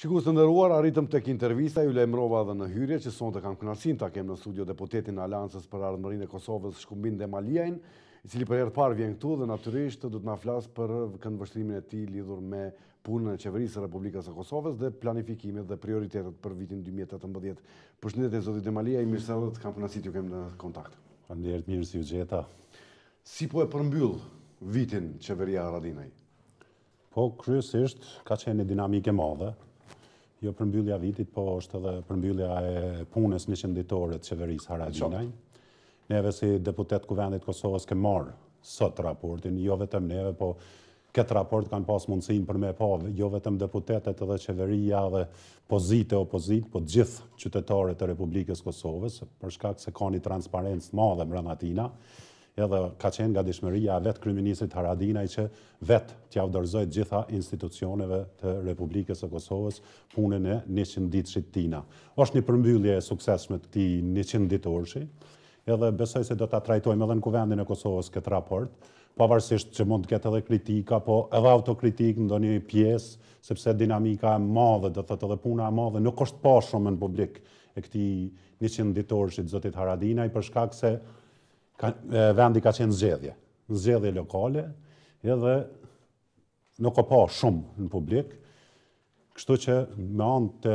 Shikues të nderuar, arritëm tek intervista, ju lajmërova edhe në hyrje që sonte kam kënaqësinë ta kem në studio deputetin e Aleancës për Ardhmërinë e Kosovës, Shkumbin Demaliajin, i cili për herë të parë vjen këtu dhe natyrisht do të na flas për këndvështrimin e tij lidhur me punën e qeverisë së Republikës së Kosovës dhe planifikimet dhe prioritetet për vitin 2018. Përshëndetje zoti Demaliaj, mirë se erdhët, kam kënaqësi t'ju kem në kontakt. Faleminderit, mirë si u gjeta. Si po e përmbyll vitin qeveria Haradinaj? Po kryesisht ka qenë dinamike e madhe. Jo përmbyllja vitit, po është edhe përmbyllja e punës 100 ditore të qeverisë Haradinaj. Neve si deputet Kuvendit Kosovës ke marrë sot raportin, jo vetëm neve, po këtë raport kanë pas mundësin për me pa, jo vetëm deputetet edhe qeveria dhe pozite, opozit, po gjithë qytetarët e Republikës Kosovës, për shkak se ka një transparencë madhe brenda tina, edhe ka qenë nga dishmëria vetë kryeministrit Haradinaj që vetë t'ja dorëzoi gjitha institucioneve të Republikës së Kosovës punën e 100 ditëshit tina. Është një përmbyllje e suksesshme të këtij 100 ditorshi, edhe besoj se do ta trajtojmë edhe në Kuvendin e Kosovës këtë raport, pavarësisht që mund të ketë edhe kritika, po edhe autokritik në ndonjë pjesë, sepse dinamika e madhe, do thotë edhe puna e madhe nuk është pa shumë në publik e këtij 100 ditorshit zotit Haradinaj, për shkak se vendi ka qenë zgjedhje lokale, edhe nuk ka pa shumë në publik, kështu që me anë të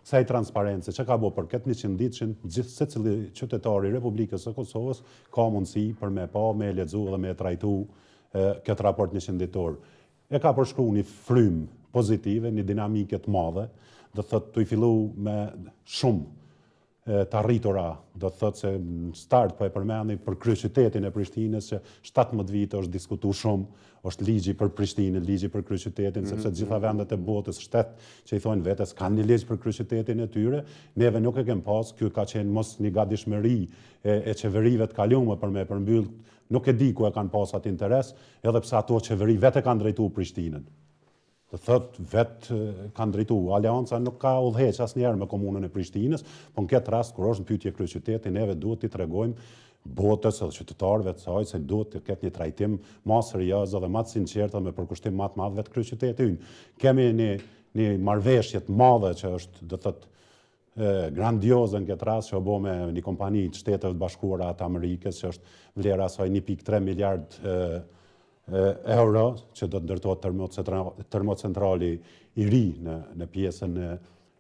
kësaj transparence që ka bo për këtë 100 ditëshin, secili qytetari i Republikës së Kosovës ka mundësi për me pa, me lexu dhe me trajtu këtë raport 100 ditor. E ka përshkruar një frymë pozitive, një dinamike të madhe, do thotë të i fillu me shumë të arritura, do të thotë se në start po e përmendi për kryeqytetin e Prishtinës që 17 vite është diskutuar shumë, është ligji për Prishtinën, ligji për kryeqytetin, sepse të gjitha vendet e botës shtetë që i thonë vetes kanë një ligj për kryeqytetin e tyre, neve nuk e kem pas, ky ka qenë mos një gatishmëri e qeverive të kaluara për me përmbyll, nuk e di ku e kanë pas atë interes, edhe pse ato qeveri vetë kanë drejtuar Prishtinën. Të thotë vetë kanë drejtu. Aleanca nuk ka udhëheq asnjëherë me komunën e Prishtinës, po në këtë rast kur është në pyetje kryeqyteti, neve duhet t'i tregojmë botës edhe qytetarëve të saj se duhet të ketë një trajtim më serioz dhe më të sinqertë me përkushtim më të madh vetë kryeqyteti ynë. Kemi një marrëveshje të madhe që është, do thotë, grandioze në këtë rast që u bë me një kompani të Shteteve të Bashkuara të Amerikës, që është vlera e saj 1.3 miliard euro, që do të ndërtohet termocentrali i ri në pjesën e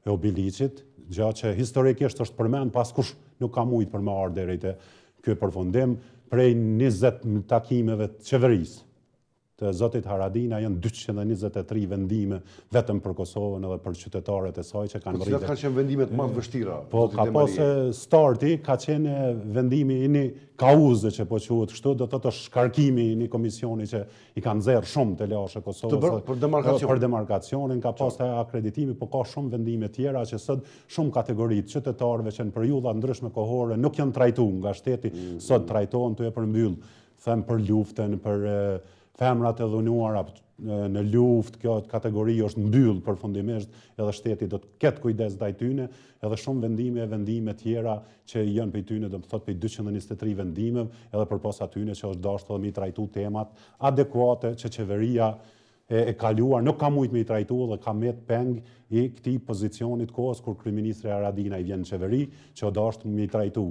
Obiliqit, gjë që historikisht është përmend paskush nuk ka mujt për më ardhur deri te ky përfundim prej 20 takimeve të qeverisë të zotit Haradinaj janë 223 vendime vetëm për Kosovën edhe për qytetarët e saj që kanë rritur. Kanë qenë vendimet më të vështira. Po ka pasë starti, ka qenë vendimi i një kauze që po quhet kështu, do të thotë shkarkimi i një komisioni që i kanë nxjerr shumë të lashë Kosovës për demarkacionin, ka pasë akreditimi, po ka shumë vendime tjera që sot shumë kategoritë qytetarëve që në periudha ndryshme kohore nuk janë trajtuar nga shteti, sot trajtohen tu e përmbyll, them për luftën, për femrat e dhunuara në luftë, kjo kategori është mbyll përfundimisht, edhe shteti do të ketë kujdes ndaj tyne, edhe shumë vendime tjera që janë për tyne, do të thotë për 223 vendime, edhe përpas atyne që është dashur edhe mi trajtu temat adekuate që qeveria e kaluar nuk ka mujt me i trajtu dhe ka met peng i këtij pozicionit kohës kur kryeministri Haradinaj vjen në qeveri që dashur me i trajtu.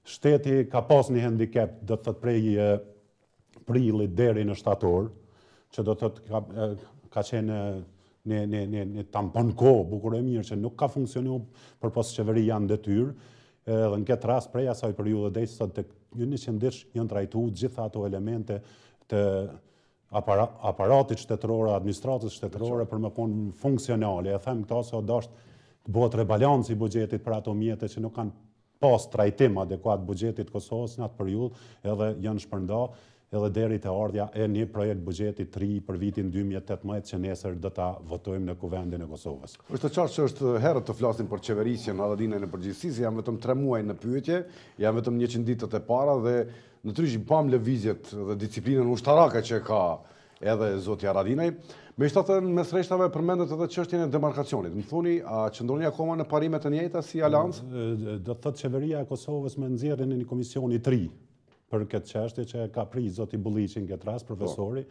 Shteti ka pas një handicap, do të thotë prej prillit deri në shtator, që do të thotë ka qenë një tampon kohë bukur e mirë që nuk ka funksionuar përpas qeveria në detyrë, dhe në këtë rast prej asaj periudhe deri sot tek 100 ditë janë trajtuar gjitha ato elemente të aparatit shtetëror, administratës shtetërore për më qenë funksionale. E them këta se dashur të bëhet rebalanci i buxhetit për ato mjete që nuk kanë pas trajtim adekuat buxhetit Kosovës në atë periudhë, edhe janë shpërndarë edhe deri te ardha e një projekt buxheti të ri për vitin 2018 që nesër do ta votojmë në Kuvendin e Kosovës. Është qartë që është herët të flasim për qeverisjen Haradinaj në përgjithësi, janë vetëm 3 muaj në pyetje, janë vetëm 100 ditët e para dhe natyrisht pam lëvizjet dhe disiplinën ushtarake që ka edhe zoti Haradinaj. Megjithatë mes rreshtave përmendet edhe çështjen e demarkacionit. Më thoni, a qëndroni akoma në parimet e njëjta si Aleancë? Do të thotë qeveria e Kosovës me nxjerrjen e një komisioni të ri për këtë çështje që ka pris zoti Bulliqi në këtë rast, profesori,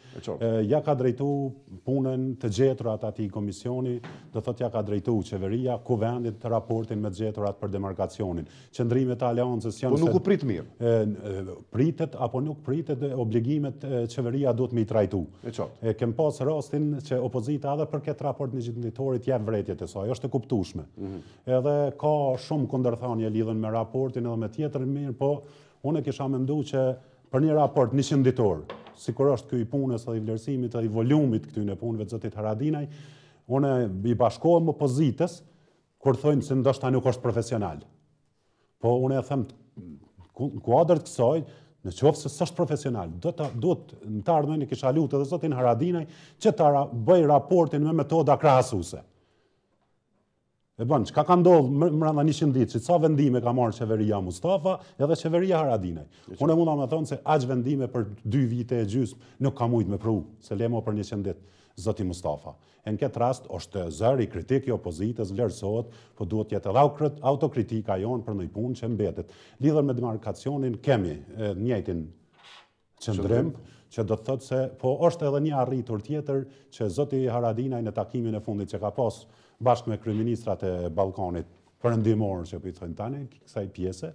ja ka drejtu punën të gjeturat atij komisioni, do thotë ja ka drejtu qeveria, kuvendit të raportin me të gjeturat për demarkacionin. Qëndrimet e aleancës janë... Po nuk u prit mirë. Pritet apo nuk pritet, obligimet qeveria duhet me i trajtu. Kem pas rastin që opozita edhe për këtë raport legjitimitatorit jep vërejtjet e saj, është e kuptueshme. Edhe ka shumë kundërthënie lidhen me raportin edhe me tjetër mirë, po unë kisha menduar që për një raport 100 ditor, sikur është ky i punës edhe i vlerësimit edhe i volumit këtyre punëve të zotit Haradinaj, unë i bashkohem opozitës kur thonë se ndoshta nuk është profesional. Po unë e them në kuadër të kësaj, në qoftë se s'është profesional, duhet në të ardhmen kisha lutur edhe zotin Haradinaj që ta bëj raportin me metoda krahasuese. E bën, çka ka ndodhur brenda 100 ditë, sa vendime ka marrë qeveria Mustafa edhe qeveria Haradinaj. Unë mund ta them se aq vendime për 2 vite e gjysmë nuk ka mujt me pru, se lemo për 100 ditë zoti Mustafa. Në këtë rast është zëri kritik i opozitës, vlerësohet, po duhet jetë edhe autokritika jonë për një punë që mbetet. Lidhur me demarkacionin kemi njëjtin qëndrim, që do të thotë se po është edhe një arritur tjetër që zoti Haradinaj në takimin e fundit që ka pas bashkë me kryeministrat e Ballkanit perëndimor që po i thonë tani kësaj pjese,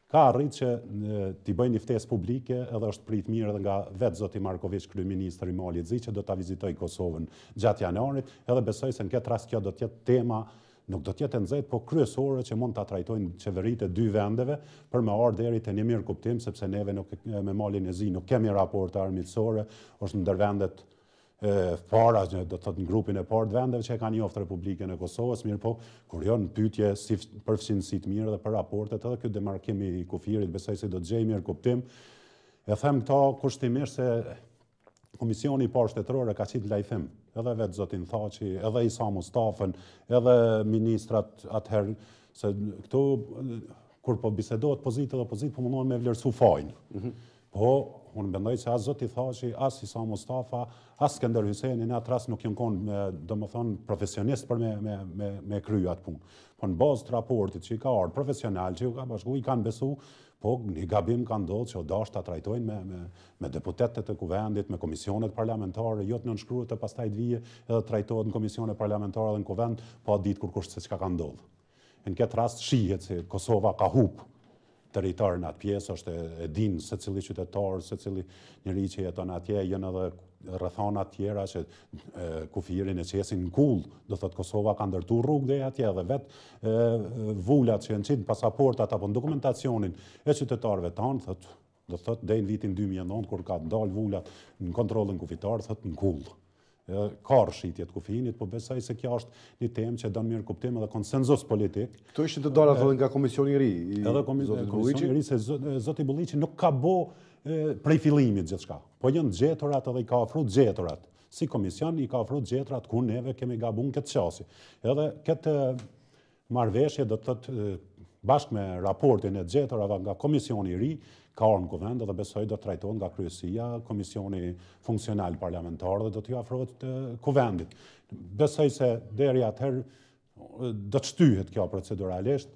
ka arrit që t'i bëjnë një ftesë publike edhe është prit mirë edhe nga vetë zoti Marković, kryeministri i Malit Zi, që do ta vizitoj Kosovën gjatë janarit, edhe besoj se në këtë rast kjo do të jetë tema, nuk do të jetë nxehtë, po kryesore që mund ta trajtojnë qeveritë e 2 vendeve për me ardhur deri te një mirë kuptim, sepse neve nuk me Malin e Zi nuk kemi raporte armiqësore, është ndër vendet para, do të thotë në grupin e parë të vendeve që e kanë njoftë Republikën e Kosovës, mirë po, kur janë pyetje si për fqinësi të mirë dhe për raportet, edhe ky demarkim i kufirit besoj se do të gjejë mirë kuptim. E them këto kushtimisht se Komisioni i Parë Shtetëror ka qenë lajthim, edhe vetë zotin Thaçi, edhe Isa Mustafën, edhe ministrat atëherë, se këtu kur po bisedohet pozitë dhe pozitë, po mundohen me vlerësu fajin. Po, unë mendoj se as zoti Thaçi, as Isa Mustafa, as Skënder Hyseni në atë rast nuk janë konë, domethënë, profesionist për me krye atë punë. Po në bazë të raportit që i ka ardhur profesional, që ju ka bashku, i kanë besu, po një gabim ka ndodhur që dashur ta trajtojnë me deputetet e kuvendit, me komisionet parlamentare, jo të nënshkruhet e pastaj të vije edhe trajtohet në komisionet parlamentare dhe në kuvend, pa ditë kur kush se çka ka ndodhur. Në këtë rast shihet se Kosova ka humbur territor në atë pjesë, është e din se cili qytetar, se cili njëri që jeton atje, janë edhe rrethana tjera që kufirin e qesin në kull, do thotë Kosova ka ndërtu rrugë dhe atje dhe vetë vullat që janë qitë pasaportat apo në dokumentacionin e qytetarëve tanë, do thotë deri në vitin 2009, kur ka dalë vullat në kontrollin kufitar, thotë në kull. Ka rrshitje të kufinit, po besoj se kjo është një temë që don mirë kuptim edhe konsenzus politik. Këto ishin të dalë edhe nga Komisioni i Ri. Edhe Komisioni i Ri, se zoti Bulliqi nuk ka bo prej fillimit gjithçka. Po janë gjeturat edhe i ka ofruar gjeturat. Si komision i ka ofruar gjeturat ku neve kemi gabuar këtë çështje. Edhe këtë marrëveshje do të thotë bashkë me raportin e gjeturave nga Komisioni i Ri, ka orë në kuvend dhe besoj do të trajtohet nga kryesia, Komisioni Funksional Parlamentar dhe do t'ju afrohet kuvendit. Besoj se deri atëherë do të shtyhet kjo proceduralisht,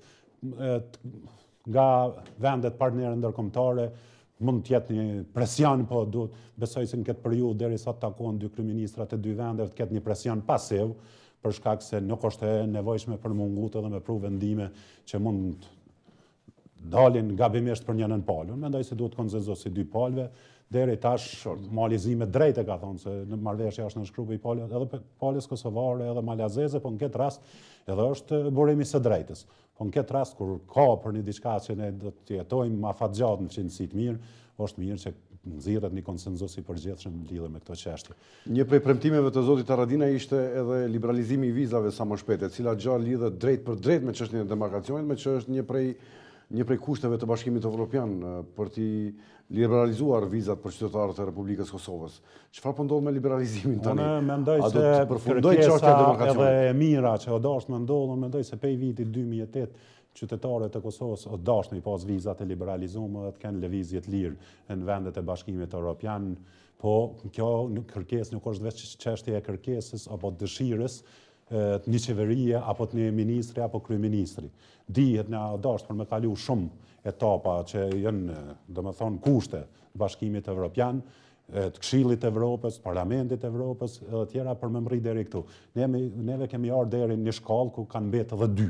nga vendet partnerë ndërkombëtare mund të jetë një presion, po besoj se në këtë periudhë derisa të takohen 2 kryeministrat e 2 vendeve të ketë një presion pasiv, për shkak se nuk është e nevojshme për mungut edhe me pru vendime që mund dalin gabimisht për njënën palë. Unë mendoj se duhet konsenzus i 2 palëve, deri tash malizime drejt e ka thonë, se në marrëveshja është nënshkruar i palës, edhe palës kosovare, edhe malazeze, po në këtë rast edhe është burimi së drejtës. Po në këtë rast, kur ka për një diçka që ne do të jetojmë ma fatgjatë në fqinësi të mirë, është mirë që nxirret një konsenzus i përgjithshëm lidhur me këto çështje. Një prej premtimeve të zotit Haradinaj ishte edhe liberalizimi i vizave sa më shpejt, e cila gjë lidhet drejt për drejt me çështjen e demarkacionit, me që është një prej kushteve të Bashkimit Evropian për t'i liberalizuar vizat për qytetarët e Republikës Kosovës. Çfarë po ndodh me liberalizimin tani? Unë mendoj se kërkesa edhe e mira që o dashur më ndodhën, unë mendoj se prej vitit 2008 qytetarët e Kosovës o dashur me pas vizat e liberalizuar dhe të kenë lëvizje të lirë në vendet e Bashkimit Evropian, po kjo kërkesë nuk është vetëm çështje e kërkesës apo dëshirës, një qeverie, apo të një ministri, apo kryeministri. Dihet në dasht për me kalu shumë etapa që janë, do me thonë, kushte të Bashkimit Evropian, të Këshillit Evropës, Parlamentit Evropës, edhe tjera për me mri deri këtu. Neve kemi ardhur deri në një shkallë ku kanë mbetë edhe dy.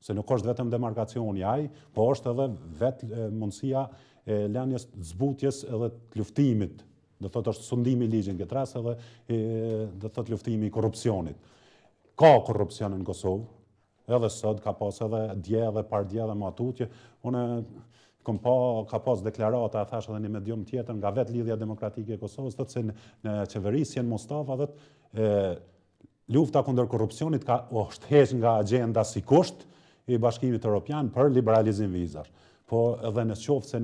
Se nuk është vetëm demarkacioni ai, po është edhe vetë mundësia e lënies zbutjes edhe të luftimit. Do thotë është sundimi i ligjit këtë rast edhe do thotë luftimi i korrupsionit. Ka korrupsion në Kosovë, edhe sot ka pas edhe dje dhe pardje dhe matutje. Unë ka pas deklarata, thash edhe një medium tjetër nga vetë Lidhja Demokratike e Kosovës, thotë se në qeverisjen Mustafa lufta kundër korrupsionit është heq nga agenda si kusht i Bashkimit Evropian për liberalizim vizash. Po edhe në qoftë se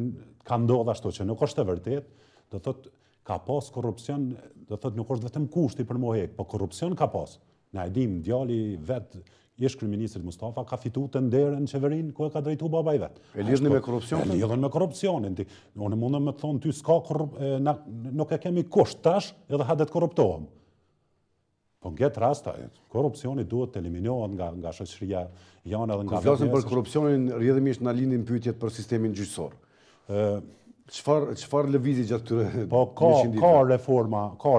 ka ndodhur ashtu që nuk është e vërtet, do thotë ka pas korrupsion, do thotë nuk është vetëm kushti për mohek, po korrupsion ka pas. Na e dim, djali vet ish kryeministrit Mustafa ka fituar të nderën në qeverinë ku e ka drejtuar baba i vet. E lidhni me korrupsionin? E lidhën me korrupsionin. Unë mundem me thonë ty s'ka nuk e kemi kusht tash edhe hadet korruptohem. Po në këtë rast, korrupsioni duhet të eliminohet nga shoqëria janë edhe nga... Kur flasim për korrupsionin, rrjedhimisht na lindin pyetjet për sistemin gjyqësor. Çfarë lëvizje gjatë këtyre... Po ka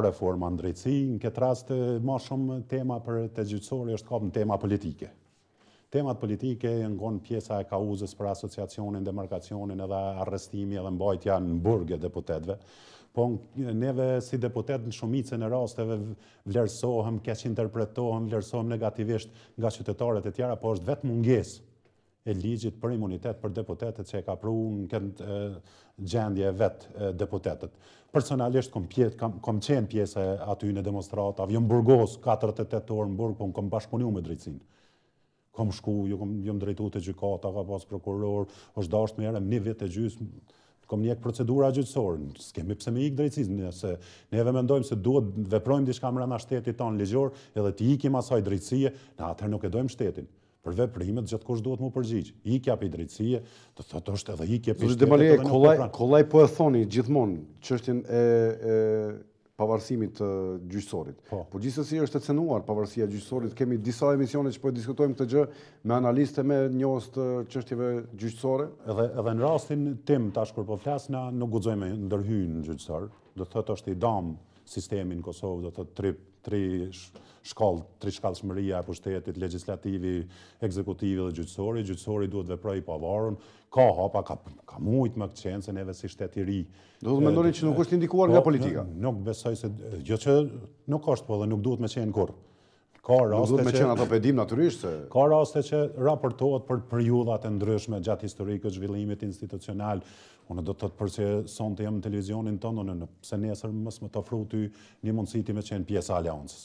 reforma në drejtësi, në këtë rast më shumë tema për të gjyqësori është ka tema politike. Temat politike janë ngon pjesa e kauzës për asociacionin, demarkacionin edhe arrestimi edhe mbajtja në burg e deputetëve. Po neve si deputet në shumicën e rasteve vlerësohem, keq interpretohem, vlerësohem negativisht nga qytetarët e tjera, po është vetë mungesë e ligjit për imunitet për deputetet që e ka pru në këtë gjendje vetë deputetet. Personalisht kom qenë pjesë aty në demonstratave, jam burgos 48 orë në burg, po kom bashkëpunu me drejtësinë. Kom shku, jam drejtu të gjykata, ka pas prokuror, është dasht me erëm një vit e gjysmë, kom njek procedura gjyqësore, s'kemi pse me ikë drejtësisë, nëse neve mendojmë se duhet veprojmë diçka mbrana shtetit tonë ligjor, edhe të ikim asaj drejtësie, na atëherë nuk e dojmë shtetin. Për veprimet gjithkush duhet mu përgjigj. Ikja për drejtësie, do thotë është edhe ikje për shtetit. Demaliaj, kollaj po e thoni gjithmonë çështjen e pavarësimit të gjyqësorit. Po gjithsesi është e cenuar pavarësia e gjyqësorit. Kemi disa emisione që po diskutojmë këtë gjë me analistë me njohës të çështjeve gjyqësore. Edhe në rastin tim tash kur po flas, na nuk guxojmë ndërhyjnë në gjyqësor. Do thotë është i dam sistemi në Kosovë, do thotë tri shkallëshmëria e pushtetit, legislativi, ekzekutivi dhe gjyqësori. Gjyqësori duhet veprojë pa varur. Ka hapa, ka mujt më këtë qenë se neve si shtet i ri. Do të mendoni që nuk është indikuar nga politika? Nuk besoj se, jo që nuk është, po dhe nuk duhet me qenë kur. Nuk duhet me qenë ato pedim natyrisht se... Ka raste që raportohet për periudhat e ndryshme gjatë historikët zhvillimit institucional. Unë do të thotë për që sonte jam në televizionin tonë, pse nesër mos më të ofru ty një mundësi ti me qenë pjesë e aleancës.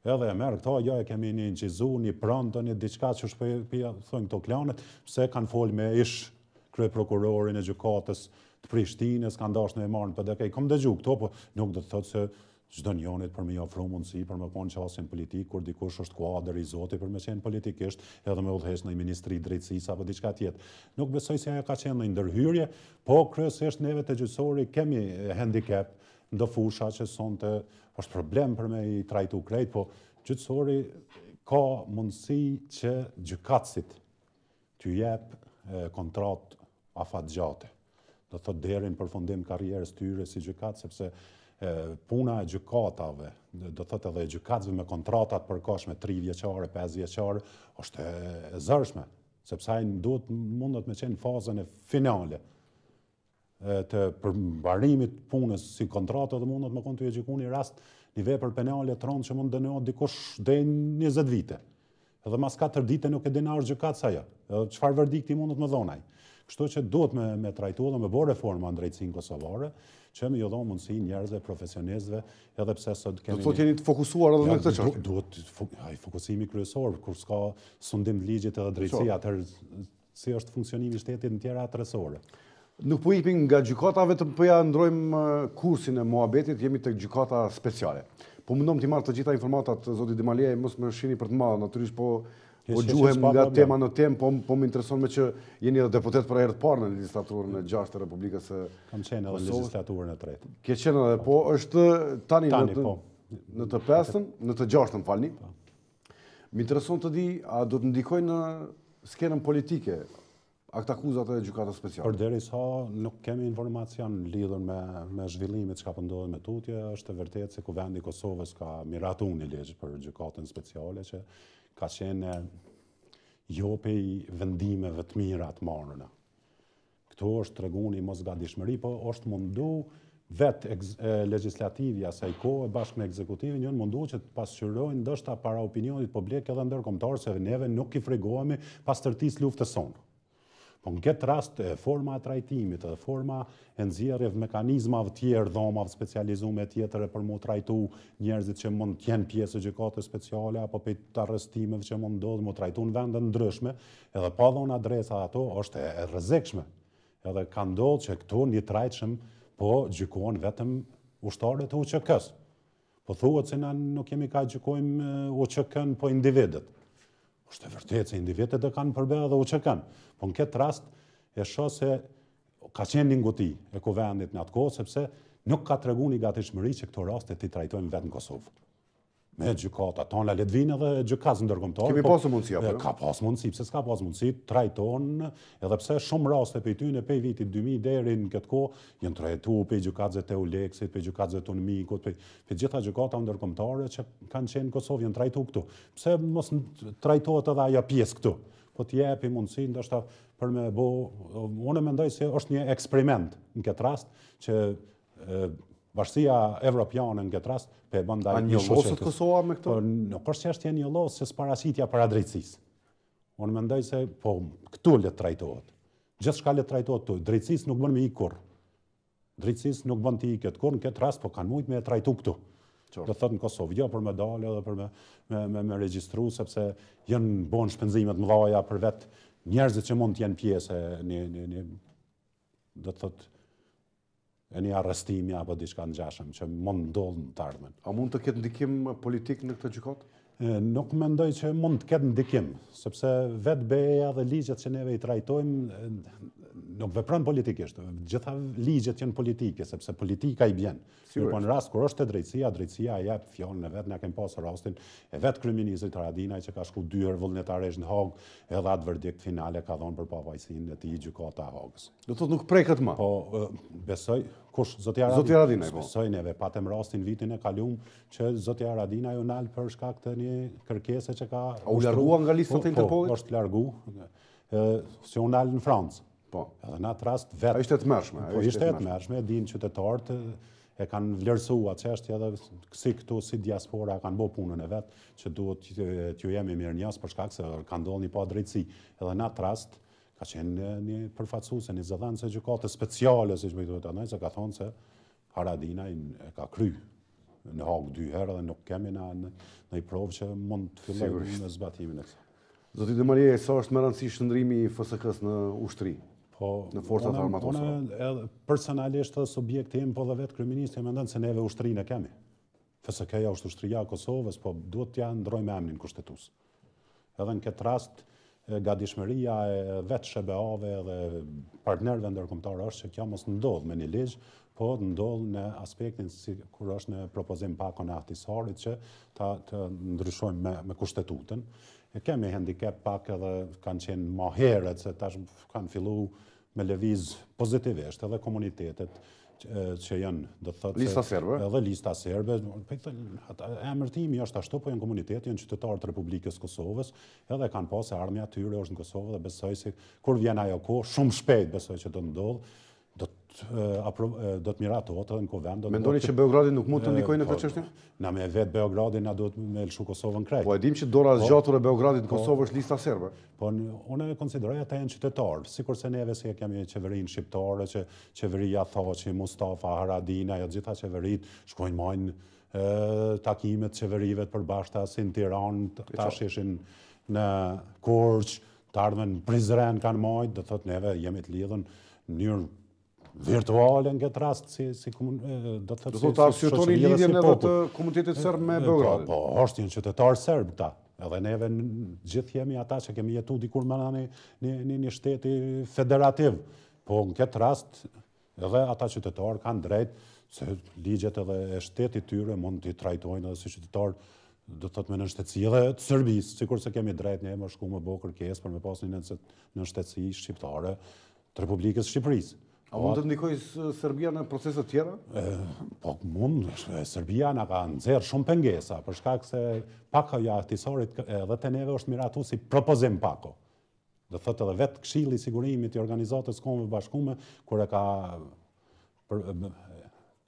Edhe e merë këto, jo e kemi një gjizu, një pranto, një diçka që shpëja, thonë këto klanet, pse kanë folë me ish krye prokurorin e gjykatës të Prishtinës, kanë dashur në e marrën PDK. Kom dëgju këto, po nuk do të thotë se çdo njonit për me ofru mundësi për me konë qasin politik, kur dikush është kuadër i zoti për me qenë politikisht, edhe me udhëheq në ministri drejtësisë apo diçka tjetër. Nuk besoj se ajo ka qenë në ndërhyrje, po kryesisht neve të gjyqësori kemi handicap ndo fusha që sonte është problem për me i trajtu krejt, po gjyqësori ka mundësi që gjykatësit t'ju jep kontrat afatgjate. Do thotë deri në përfundim karrierës tyre si gjykatë, sepse puna e gjykatave, do thotë edhe gjykatëve me kontratat përkohshme 3 vjeçare, 5 vjeçare, është e zërshme, sepse ai mundet me qenë fazën e finale të përmbarimit punës si kontratë dhe mundet me konë të gjyku një rast një vepër penale të rëndë që mund dënohet dikush deri 20 vite. Edhe mas 4 dite nuk e din as gjykatës ajo. Çfarë verdikti mundet me dhonaj. Kështu që duhet me trajtu dhe me bërë reforma në drejtësinë kosovare, që me jo dhonë mundësi njerëzve, profesionistëve, edhe pse sot kemi... Do të thotë jeni të fokusuar edhe në këtë çështje. Duhet fokusimi kryesor, kur s'ka sundim të ligjit edhe drejtësi, atëherë si është funksionimi i shtetit në tjera atërësore. Nuk po ipin nga gjykata, vetëm po ja ndrojmë kursin e muhabetit, jemi tek gjykata speciale. Po mundom t'i marrë të gjitha informatat, zoti Demaliaj, mos më shihni për të madh, natyrisht po gjuhem nga tema në temë, po më intereson me që jeni edhe deputet për herë të parë në legjislaturën e 6 të Republikës së Kosovës. Kam qenë edhe në legjislaturën e 3. Ke qenë edhe, po është tani në të 5-ën, në të 6-ën, falni. Më intereson të di, a do të ndikojnë në skenën politike akt akuzat e gjykatës speciale? Përderisa nuk kemi informacion lidhur me zhvillimit që ka ndodhur me tutje, është e vërtetë se Kuvendi i Kosovës ka miratuar një ligj për gjykatën speciale që ka qenë jo pej vendimeve të mira të marrëna. Këto është treguar i mosgatishmëri, po është mundu vetë legislativja asaj kohe bashkë me ekzekutivin janë mundu që të pasqyrojnë ndoshta para opinionit publik edhe ndërkombëtar se neve nuk i fregohemi pas tërtisë luftës sonë. Po në këtë rast, forma e trajtimit edhe forma e nxjerrjeve mekanizmave tjerë, dhomave specializume tjetër për mu trajtu njerëzit që mund të jenë pjesë e gjykatës speciale apo për të arrestimeve që mund ndodhin, mu trajtu në vende ndryshme, edhe pa dhënë adresa ato është e rrezikshme. Edhe ka ndodhur që këto një trajtshëm po gjykohen vetëm ushtarët e UÇK-s. Po thuhet se na nuk kemi ka gjykojmë UÇK-n po individët. Është e vërtetë se individët e kanë përbërë edhe UÇK-n. Po në këtë rast e shoh se ka qenë një nguti e Kuvendit në atë kohë sepse nuk ka treguar një gatishmëri që këto raste ti trajtojmë vetë në Kosovë. Me gjykata tona le të vinë edhe gjykatës ndërkombëtare. Kemi pasur mundësi apo? Ka pas mundësi, pse s'ka pas mundësi, trajton edhe pse shumë raste prej tyre prej vitit 2000 deri në këtë kohë janë trajtuar prej gjykatës të EAAK-sit, prej gjykatës të UNMIK-ut, prej gjitha gjykata ndërkombëtare që kanë qenë në Kosovë janë trajtuar këtu. Pse mos trajtohet edhe ajo pjesë këtu? Po të jepi mundësi ndoshta për me bo, unë mendoj se është një eksperiment në këtë rast që Bashkia Evropiane në këtë rast pe bën ndaj një shoqërisë Kosova me këto? Nuk është çështje njëllosë, se paraqitja para drejtësisë. Unë mendoj se po këtu le të trajtohet. Gjithçka le të trajtohet këtu. Drejtësisë nuk bën me ikë kurrë. Drejtësisë nuk bën të ikët kurrë, në këtë rast po kanë mujt me e trajtu këtu. Do thotë në Kosovë, jo për me dalë edhe për me regjistru, sepse janë bon shpenzimet mëdha për vetë njerëzit që mund të jenë pjesë do thotë e një arrestimi apo diçka ngjashme që mund ndodh në të ardhmen. A mund të ketë ndikim politik në këtë gjykatë? Nuk mendoj që mund të ketë ndikim, sepse vetë BE-ja dhe ligjet që neve i trajtojmë nuk vepron politikisht. Gjitha ligjet janë politike, sepse politika i bjen. Po në rast kur është e drejtësia, drejtësia e jep fjalën e vet, ne kemi pasur rastin e vet kryeministrit Haradinaj që ka shku 2 herë vullnetarisht në Hagë, edhe atë verdikt finale ka dhënë për pavajsinë e tij gjykata e Hagës. Do thotë nuk preket më. Po besoj kush zoti Haradinaj. Besoj neve patëm rastin vitin e kaluam që zoti Haradinaj u nal për shkak të një kërkese që ka u largua nga listat e Interpolit? Po, është largu. Si u nal në Francë. Po. Edhe në atë rast vetë. Ishte të mërshme. Po ishte të mërshme, dinë qytetarët e kanë vlerësua çështja edhe si këtu si diaspora kanë bërë punën e vet që duhet t'ju jemi mirënjohës për shkak se ka ndodhur një padrejtësi. Edhe në atë rast ka qenë një përfaqësues, një zëdhënës e gjykatës speciale, siç më thuhet anë, se ka thonë se Haradinaj e ka kryer në Hagë 2 herë dhe nuk kemi në provë që mund të fillojë me zbatimin e kësaj. Zoti Demaliaj, sa është më rëndësishëm shndrimi i FSK-s në ushtri? Në forcat armatose? Unë personalisht dhe subjekti im, po dhe vetë kryeministri mendon se neve ushtrinë e kemi. FSK-ja është ushtria e Kosovës, po duhet t'ja ndrojmë emrin kushtetues. Edhe në këtë rast, gatishmëria e vetë SBA-ve dhe partnerëve ndërkombëtar është që kjo mos ndodh me një ligj, po ndodh në aspektin si kur është në propozim pakon e ahtisarit që të ndryshojmë me kushtetutën. Kemi handicap pak edhe kanë qenë më herët se tash kanë fillu me lëviz pozitivisht edhe komunitetet që janë, do të thotë lista serbe. Edhe lista serbe. Emërtimi është ashtu, po janë komunitete, janë qytetarë të Republikës Kosovës, edhe kanë pasë armja atyre është në Kosovë dhe besoj se kur vjen ajo kohë, shumë shpejt besoj që do të ndodhë, do të miratohet edhe në Kuvend. Mendoni që Beogradi nuk mund të ndikojë në këtë çështje? Na me vetë Beogradi na duhet me lëshu Kosovën krejt. Po e dim që dora zgjatur e Beogradit në Kosovë është lista serbe. Po unë e konsideroj ata janë qytetarë, sikurse neve si e kemi qeverinë shqiptare, që qeveria Thaçi, Mustafa, Haradinaj, gjitha qeveritë shkojnë marrin takimet qeverive të përbashkëta si në Tiranë, tash ishin në Korçë, të ardhmen në Prizren kanë marrë, do thotë neve jemi të lidhur në mënyrë virtuale në këtë rast do të thotë të arsyetoni lidhjen edhe të komunitetit serb me Beogradin. Po, është një qytetar serb ta. Edhe neve gjithë jemi ata që kemi jetu dikur me një shteti federativ. Po në këtë rast edhe ata qytetarë kanë drejt se ligjet edhe e shtetit tyre mund t'i trajtojnë edhe si qytetar do të thotë me nënshtetësi edhe të Serbisë, sikur se kemi drejt ne më shku më bë kërkesë për me pas një nënshtetësi shqiptare të Republikës Shqipërisë. A mund të ndikoj Serbia në procese të tjera? Po mund, Serbia na ka nxjerrë shumë pengesa, për shkak se pako ja aktisorit edhe te neve është miratu si propozim pako. Do thotë edhe vetë Këshilli i Sigurimit i Organizatës Kombëve Bashkuara, kur e ka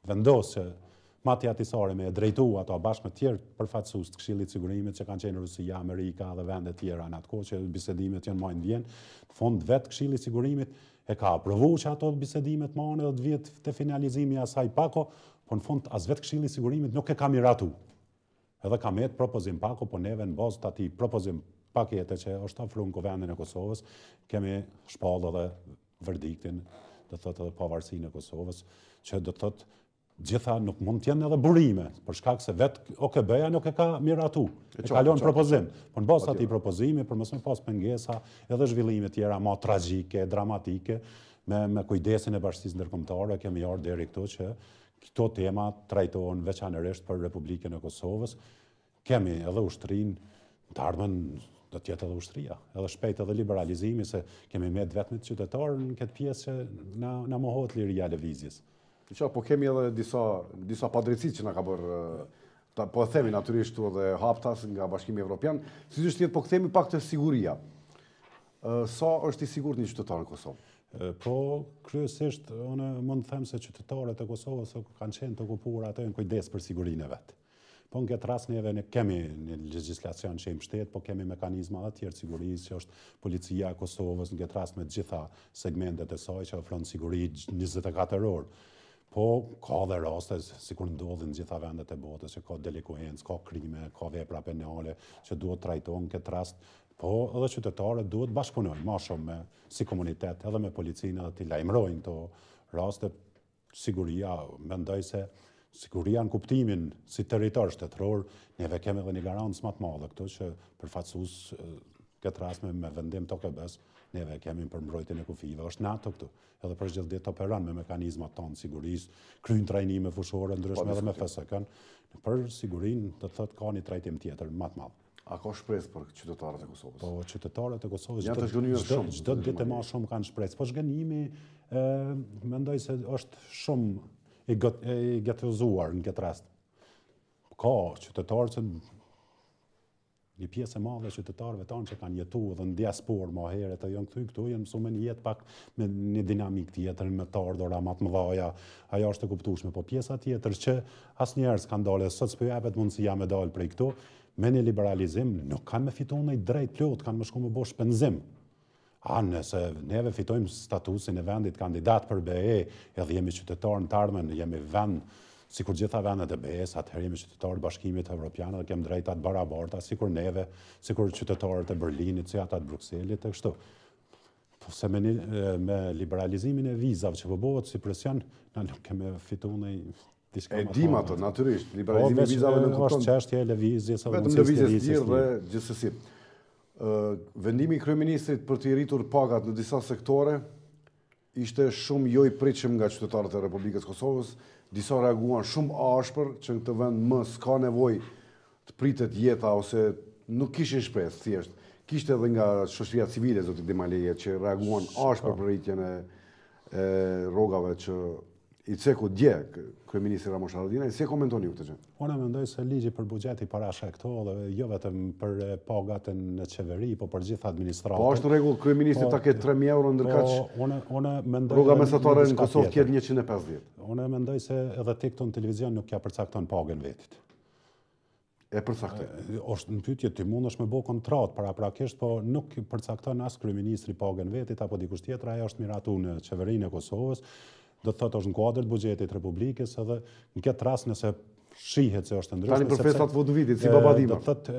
vendosë që matja atisore me drejtu ato bashkë me tjerë përfaqësues të Këshillit të Sigurimit që kanë qenë Rusia, Amerika dhe vende tjera në atë kohë që bisedimet janë marrë në Vjenë, në fund vetë Këshilli i Sigurimit e ka aprovu që ato bisedimet marrën edhe të vihet te finalizimi i asaj pako, po në fund as vetë Këshilli i Sigurimit nuk e ka miratu. Edhe ka met propozim pako, po neve në bazë të atij propozim pakete që është ofruar në Kuvendin e Kosovës, kemi shpallë edhe verdiktin, do thotë edhe pavarësinë e Kosovës, që do thotë gjitha nuk mund të jenë edhe burime, për shkak se vetë OKB-ja nuk e ka miratu, e kalon propozim. Po në bazë atij propozimi, për mos me pas pengesa edhe zhvillime tjera më tragjike, dramatike, me kujdesin e Bashkisë Ndërkombëtare, kemi ardhur deri këtu që këto tema trajtohen veçanërisht për Republikën e Kosovës. Kemi edhe ushtrinë, të ardhmen do të jetë edhe ushtria, edhe shpejt edhe liberalizimi, se kemi met vetëm të qytetarë në këtë pjesë që na mohohet liria e lëvizjes. Po kemi edhe disa padrejtësi që na ka bërë, po e themi natyrisht tu edhe haptas nga Bashkimi Evropian, si është tjetë po këthemi pak të siguria. Sa është i sigurt një qytetar në Kosovë? Po, kryesisht, unë mund të them se qytetarët e Kosovës kanë qenë të okupuar atë në kujdes për sigurinë e vetë. Po në këtë rast neve ne kemi një legjislacion që i mbështet, po kemi mekanizma të tjerë sigurisë, që është policia e Kosovës në këtë rast me gjitha segmentet e saj që ofron siguri 24 orë. Po ka dhe raste, sikur ndodhin në gjitha vendet e botës, që ka delikuencë, ka krime, ka vepra penale që duhet trajtohen në këtë rast. Po edhe qytetarët duhet bashkëpunojnë më shumë si komunitet, edhe me policinë, edhe të lajmërojnë këto raste. Siguria, mendoj se siguria në kuptimin si territor shtetëror, neve kemi edhe një garancë më të madhe këtu që përfaqësues këtë rast me vendim të OKB-s, neve kemi për mbrojtjen e kufive, është NATO këtu. Edhe për çdo ditë operon me mekanizmat tonë sigurisë, kryen trajnime fushore ndryshme edhe me FSK-n. Për sigurinë, do të thotë ka një trajtim tjetër më të madh. A ka shpresë për qytetarët e Kosovës? Po qytetarët e Kosovës çdo ditë më shumë kanë shpresë. Po zhgënjimi mendoj se është shumë i gatuzuar në këtë rast. Ka qytetarë që një pjesë e madhe e qytetarëve tanë që kanë jetuar edhe në diasporë më herët e janë kthy këtu, janë mësuar me një jetë pak me një dinamik tjetër, me të ardhura më të mëdha. Ajo është e kuptueshme, po pjesa tjetër që asnjëherë s'kan dalë, sot s'po japet mundësia me dalë prej këtu, me një liberalizim nuk kanë me fituar një drejt plot, kanë më shku me bosh shpenzim. Nëse neve fitojmë statusin e vendit kandidat për BE, edhe jemi qytetarë në të ardhmen, jemi vend, sikur gjitha vendet e BE-s, atëherë jemi qytetarë Bashkimit Evropian dhe kemë drejtat barabarta, sikur neve, sikur qytetarët e Berlinit, si ata të Brukselit e kështu. Po se me liberalizimin e vizave që bëhet si presion, na nuk kemi fituar një diçka më të madhe. E dim ato, natyrisht, liberalizimi i vizave nuk kupton. Është çështje e lëvizjes edhe vetëm lëvizjes lirë dhe gjithsesi. Vendimi i kryeministrit për të rritur pagat në disa sektore ishte shumë jo i pritshëm nga qytetarët e Republikës Kosovës. Disa reaguan shumë ashpër që në këtë vend më s'ka nevojë të pritet jeta ose nuk kishin shpresë thjesht. Kishte edhe nga shoqëria civile zoti Demaliaj që reaguan ashpër për rritjen e rrogave që i ceku dje kryeministri Ramosh Haradinaj. Si e komentoni ju këtë gjë? Unë mendoj se ligji për buxheti parashë këto dhe jo vetëm për pagat në qeveri, po për gjithë administratën. Po është në rregull kryeministri ta ketë 3.000 euro ndërkaq rroga mesatare në Kosovë ketë 150. Unë mendoj se edhe ti këtu në televizion nuk ja përcakton pagën vetit. E përcaktoj. Është në pyetje ti mundesh me bë kontratë paraprakisht, po nuk përcakton as kryeministri pagën vetit apo dikush tjetër, ajo është miratuar në qeverinë e Kosovës. Do të thotë është në kuadër të buxhetit Republikës edhe në këtë rast nëse shihet se është ndryshme. Tani për festat votuvitit si babadima. Do të thotë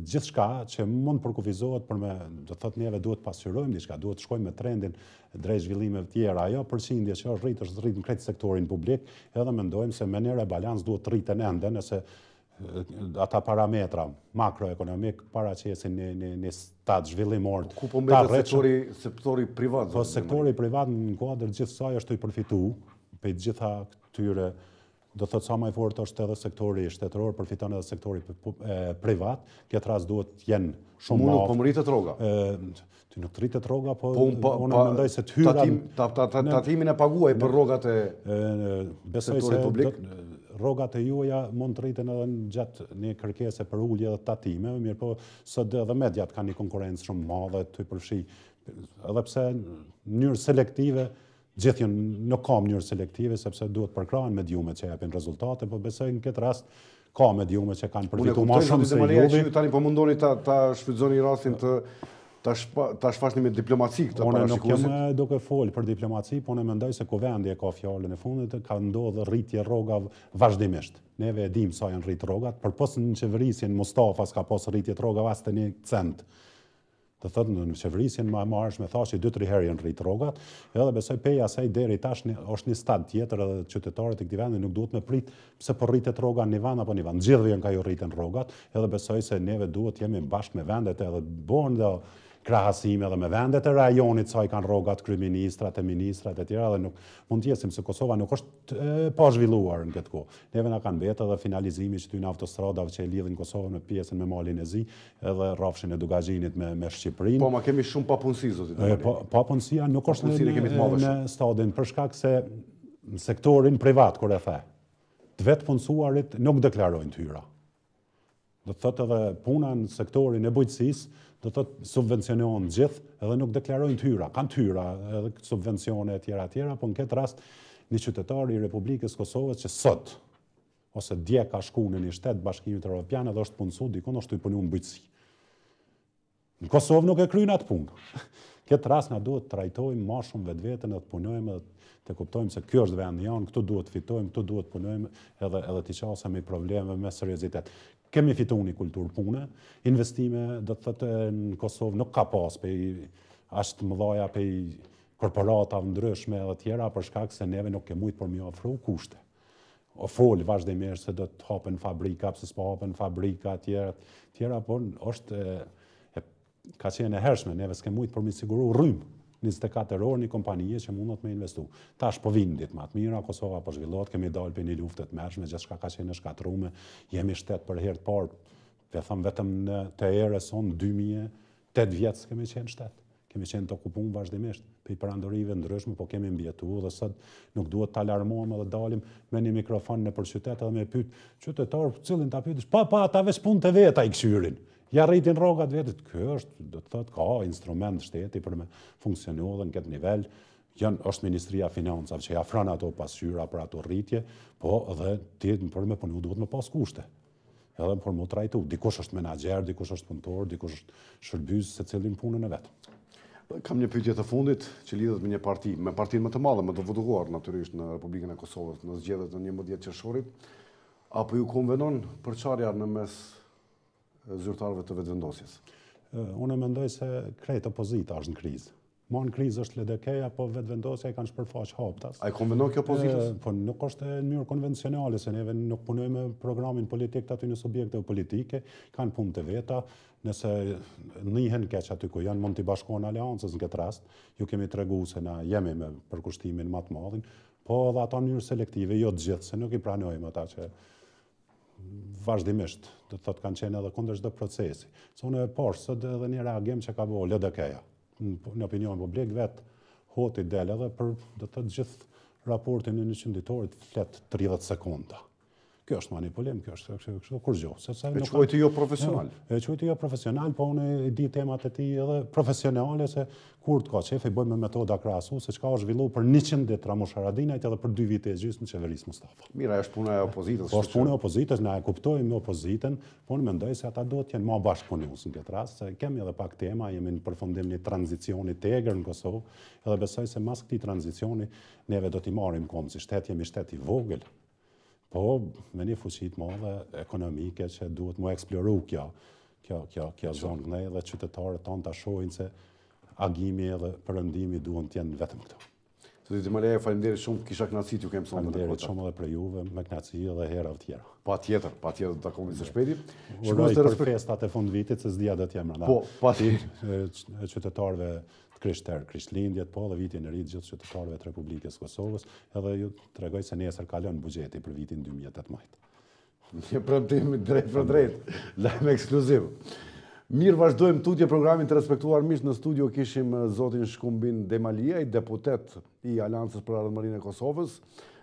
gjithçka që mund përkufizohet për me, do të thotë neve duhet pasqyrojmë diçka, duhet të shkojmë me trendin drejt zhvillimeve të tjera. Ajo përqindje që është rrit në krejt sektorin publik, edhe mendojmë se me një rebalans duhet të rriten ende nëse ata parametra makroekonomik paraqesin një stad zhvillimor. Ku po mbetet sektori privat? Po sektori privat në kuadër gjithsaj është i përfituar për gjitha këtyre do thotë sa më i fortë është edhe sektori shtetëror, përfiton edhe sektori privat, këtë rast duhet jenë shumë më. Po më rritet rroga. Ty nuk rritet rroga, po unë mendoj se të hyra... Tatimin e paguaj për rrogat e sektorit publik? Rrogat e juaja mund të rriten edhe gjatë një kërkese për ulje dhe tatime, mirë po sot edhe mediat kanë një konkurrencë shumë madhe të përfshi, edhe pse në mënyrë selektive, gjithë nuk ka mënyrë selektive, sepse duhet përkrahen mediumet që japin rezultate, po besoj në këtë rast ka mediumet që kanë përfitu ma shumë se juve. Tani po mundoni ta shfrytëzoni rastin ta shfaqni me diplomaci këtë parashikuesit. Unë nuk jam duke folë për diplomaci, po unë mendoj se kuvendi e ka fjalën e fundit, ka ndodhur rritje rroga vazhdimisht. Neve e dim sa janë rrit rrogat, përpos në qeverisjen Mustafa s'ka pas rritje rrogave as te një cent. Të thotë në qeverisjen më marrësh me thashë 2-3 herë janë rrit rrogat, edhe besoj peja asaj deri tash është një stad tjetër edhe qytetarët e këtij vendi nuk duhet me prit pse po rritet rroga në vend apo në vend. Gjithë janë ka ju rriten rrogat, edhe besoj se neve duhet jemi bashkë me vendet edhe bëhen dhe krahasime edhe me vendet e rajonit sa i kanë rrogat kryeministrat e ministrat e tjera, dhe nuk mund të jesim se Kosova nuk është pa zhvilluar në këtë kohë. Neve na kanë mbetë edhe finalizimi që ty në autostradave që e lidhin Kosovën me pjesën me malin e zi, edhe rrafshin e Dugazhinit me Shqipërinë. Po ma kemi shumë papunësi zotit. Papunësia nuk është në stadin për shkak se në sektorin privat kur e the. Të vetë punësuarit nuk deklarojnë të hyra. Do të thotë edhe puna në sektorin e bujqësisë, do të thotë subvencionohen gjithë edhe nuk deklarojnë të hyra. Kanë të hyra edhe subvencione e tjera, po në këtë rast një qytetar i Republikës Kosovës që sot ose dje ka shku në një shtet bashkimit evropian edhe është punësu, dikon është të i punu në bujqësi. Në Kosovë nuk e kryjnë atë punë. Këtë rast na duhet të trajtojmë ma shumë vetveten dhe të punojmë dhe të kuptojmë se kjo është vendi janë, këtu duhet të fitojmë, këtu duhet të punojmë edhe të qasemi probleme me seriozitet. Kemi fitu një kulturë pune, investime do të thotë në Kosovë nuk ka pas ashtë mëdhaja pe korporata ndryshme edhe tjera për shkak se neve nuk kemi mujtë për mi ofru kushte. O folë vazhdimisht se do të hapen fabrika, pse s'po hapen fabrika tjera, por është ka qenë e hershme, neve s'ke mujtë për mi siguru rrymë. 24 orë një kompanije që mundot me investu. Tash po vinë ditë më të mira, Kosova po zhvillohet, kemi dalë për një luftë të mërshme, gjithçka ka qenë shkatrume, jemi shtet për herë të parë, vetëm në të erës sonë 2008 vjetës kemi qenë shtet. Kemi qenë të okupuar vazhdimisht, për i përandorive ndryshme, po kemi mbjetu dhe sot nuk duhet të alarmohem edhe dalim me një mikrofon në për qytet edhe me pyet qytetar, cilin ta pyetësh, pa ata veç punë të veta i këshyrin. Ja rritin rrogat vetit, kjo është, do të thotë, ka instrument shteti për me funksionu dhe në këtë nivel, është Ministria Financave që ja fran ato pasqyra për ato rritje, po edhe ti për me punu duhet me pas kushte. Edhe për mu trajtu, dikush është menaxher, dikush është punëtor, dikush është shërbys se cilin punën e vetë. Kam një pyetje të fundit që lidhet me një parti, me partinë më të madhe, më të votuar natyrisht në Republikën e Kosovës, në zgjedhjet e 11 qershorit, apo ju konvenon përçarja në mes zyrtarëve të vetëvendosjes? Unë mendoj se krejt opozita është në krizë. Ma në krizë është LDK-ja, po vetëvendosja i kanë shpërfaq haptas. A i konvenon kjo opozitës? Po nuk është në mënyrë konvencionale, se neve nuk punojmë programin politik të aty në subjekte politike, kanë punë të veta, nëse njihen keq aty ku janë, mund t'i bashkojnë aleancës në këtë rast, ju kemi tregu se na jemi me përkushtimin më të madhin, po edhe ata në mënyrë selektive, jo të gjithë, se nuk i pranojmë ata që vazhdimisht, do të thotë kanë qenë edhe kundër çdo procesi. Se unë e parë sot edhe një reagim që ka bëu LDK-ja. Në opinion publik vetë hoti del edhe për do të thotë gjithë raportin e një qënditorit flet 30 sekonda. Kjo është manipulim, kjo është kur gjo. E quajti jo profesional? E quajti jo profesional, po unë e di temat e ti edhe profesionale, se kur të ka qef i bëjmë me metoda krasu, se qka është zhvillu për 100 ditë Ramush Haradinajt edhe për 2 vite e gjysmë në qeverisë Mustafa. Mira, është puna e opozitës. Po është puna e opozitës, na e kuptojmë në opozitën, po në mendoj se ata do të jenë ma bashkëpunus në këtë rast, se kemi edhe pak tema, jemi në përfundim një tranzicioni të egrë në Kosovë, edhe besoj se mas këtij tranzicioni neve do t'i marrim kom si shtet, jemi shtet i vogël. Po, me një fuqit madhe ekonomike që duhet mu eksploru kjo zonë kënej dhe qytetarët tonë të shohin se agimi edhe përëndimi duhet t'jenë vetëm këto. Zotit Demaliaj, faleminderit shumë, kisha kënaqësi t'ju kem sonte në Faleminderit Kontakt. shumë edhe për juve, me kënaqësi edhe hera tjera. Patjetër, do të takohemi së shpejti. Uroj për festat e fundvitit se s'dia do të jem rënda. Po, Qytetarëve të Krishtlindjet, po dhe vitin e ri të gjithë qytetarëve të Republikës Kosovës, edhe ju tregoj se nesër kalon buxheti për vitin 2018. Një premtim drejt për drejt, lajm ekskluziv. Mirë, vazhdojmë tutje programin të respektuar miq. Në studio kishim zotin Shkumbin Demaliaj, deputet i Aleancës për Ardhmërinë e Kosovës,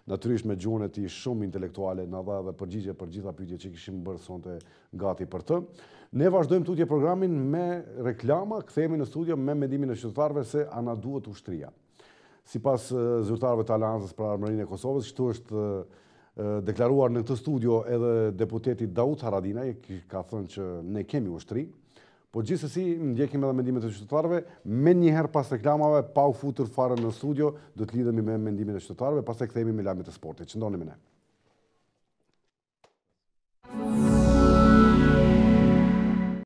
natyrisht me gjuhën e tij shumë intelektuale, na dha dhe përgjigje për gjitha pyetjet që kishim bërë sonte gati për të. Ne vazhdojmë tutje programin me reklama, kthehemi në studio me mendimin e qytetarëve se a na duhet ushtria. Sipas zyrtarëve të Aleancës për Ardhmërinë e Kosovës, kështu është deklaruar në këtë studio edhe deputeti Daud Haradinaj, ka thënë që ne kemi ushtri. Po gjithsesi, ndjekim edhe mendimet e qytetarëve, me njëherë pas reklamave, pa u futur fare në studio, do të lidhemi me mendimin e qytetarëve, pastaj kthehemi me lajmet e sportit. Qëndroni me ne.